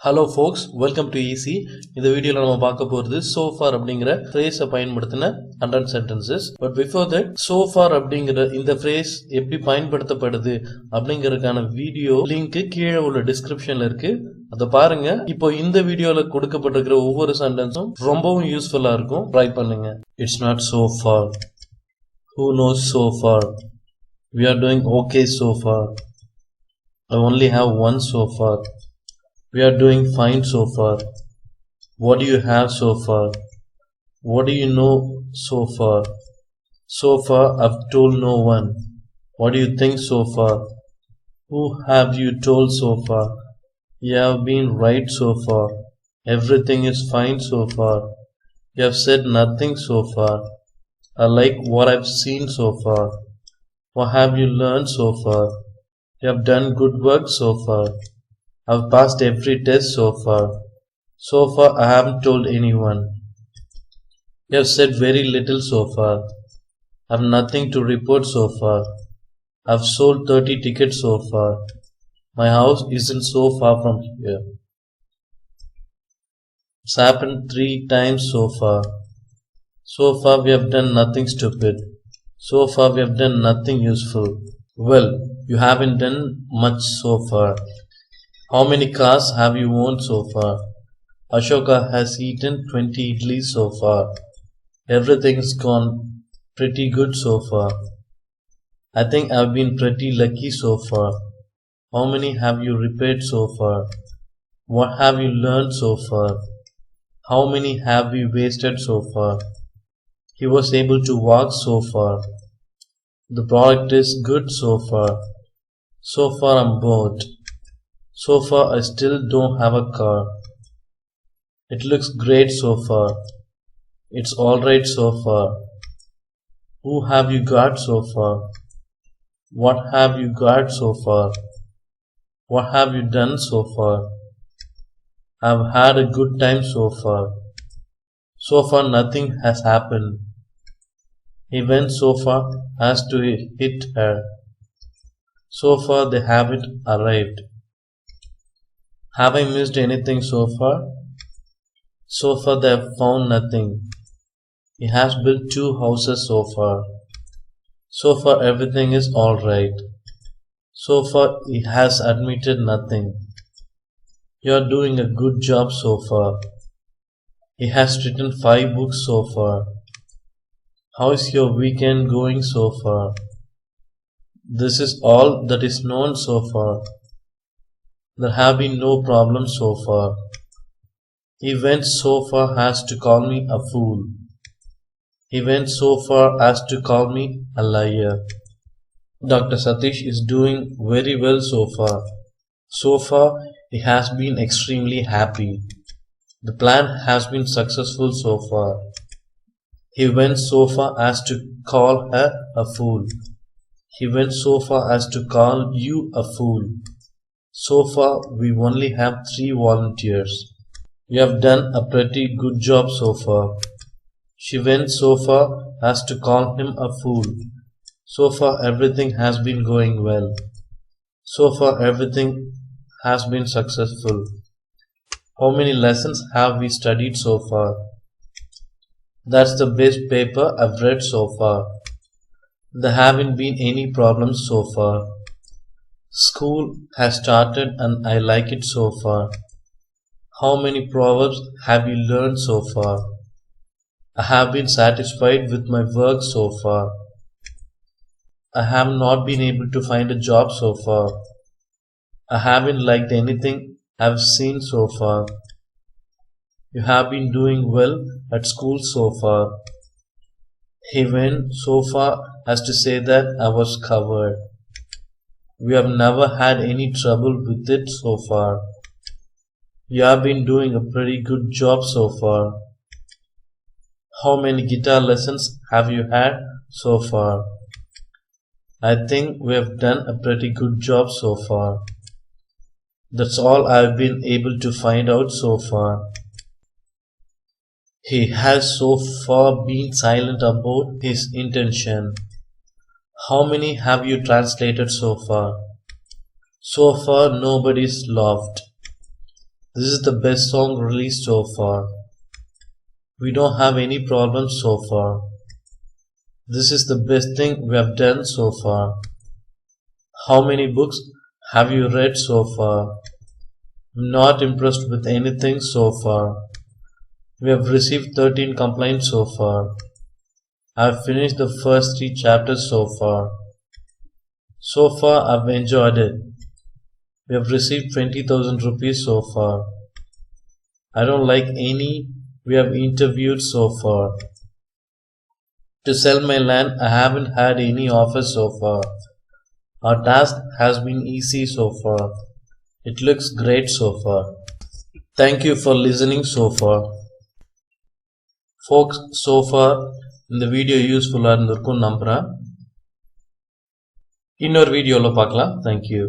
Hello folks, welcome to easy. இந்த வீடியோவில் நம்ம பார்க்க போகிறது so far அப்படிங்கிற ஃப்ரேஸை பயன்படுத்தின 100 sentences. But before that so far அப்படிங்கிற இந்த ஃப்ரேஸ் எப்படி பயன்படுத்தப்படுது அப்படிங்கிறதுக்கான வீடியோ லிங்க் கீழே உள்ள டிஸ்கிரிப்ஷன்ல இருக்கு, அதை பாருங்க. இப்போ இந்த வீடியோவில் கொடுக்கப்பட்டிருக்கிற ஒவ்வொரு சென்டென்ஸும் ரொம்பவும் யூஸ்ஃபுல்லா இருக்கும், ட்ரை பண்ணுங்க. It's not so far. Who knows so far? We are doing okay so far. I only have one so far. We are doing fine so far. What do you have so far? What do you know so far? So far, I've told no one. What do you think so far? Who have you told so far? You have been right so far. Everything is fine so far. You have said nothing so far. I like what I've seen so far. What have you learned so far? You have done good work so far. I've passed every test so far. So far, I haven't told anyone. You have said very little so far. I've nothing to report so far. I've sold 30 tickets so far. My house isn't so far from here. It's happened 3 times so far. So far, we have done nothing stupid. So far, we have done nothing useful. Well, you haven't done much so far. How many cars have you owned so far? Ashoka has eaten 20 idlis so far. Everything's gone pretty good so far. I think I've been pretty lucky so far. How many have you repaired so far? What have you learned so far? How many have we wasted so far? He was able to walk so far. The product is good so far. So far I'm bored. So far I still don't have a car. It looks great so far. It's alright so far. Who have you got so far? What have you got so far? What have you done so far? I've had a good time so far. So far nothing has happened. He went so far as to hit her. So far they haven't arrived. Have I missed anything so far? So far they have found nothing. He has built 2 houses so far. So far everything is alright. So far he has admitted nothing. You are doing a good job so far. He has written 5 books so far. How is your weekend going so far? This is all that is known so far. There have been no problems so far. He went so far as to call me a fool. He went so far as to call me a liar. Dr. Satish is doing very well so far. So far, he has been extremely happy. The plan has been successful so far. He went so far as to call her a fool. He went so far as to call you a fool. So far, we only have 3 volunteers. You have done a pretty good job so far. She went so far as to call him a fool. So far, everything has been going well. So far, everything has been successful. How many lessons have we studied so far? That's the best paper I've read so far. There haven't been any problems so far. School has started and I like it so far. How many proverbs have you learned so far? I have been satisfied with my work so far. I have not been able to find a job so far. I haven't liked anything I've seen so far. You have been doing well at school so far. He went so far as to say that I was covered. We have never had any trouble with it so far. You have been doing a pretty good job so far. How many guitar lessons have you had so far? I think we have done a pretty good job so far. That's all I've been able to find out so far. He has so far been silent about his intention. How many have you translated so far? So far nobody's laughed. This is the best song released so far. We don't have any problems so far. This is the best thing we have done so far. How many books have you read so far? I'm not impressed with anything so far. We have received 13 complaints so far. I have finished the first 3 chapters so far. So far I've enjoyed it. We have received 20,000 rupees so far. I don't like any we have interviewed so far. To sell my land, I haven't had any offers so far. Our task has been easy so far. It looks great so far. Thank you for listening so far. Folks, so far இந்த video யூஸ்ஃபுல்லாக இருந்திருக்கும் நம்புகிறேன். இன்னொரு வீடியோவில் பார்க்கலாம். Thank you.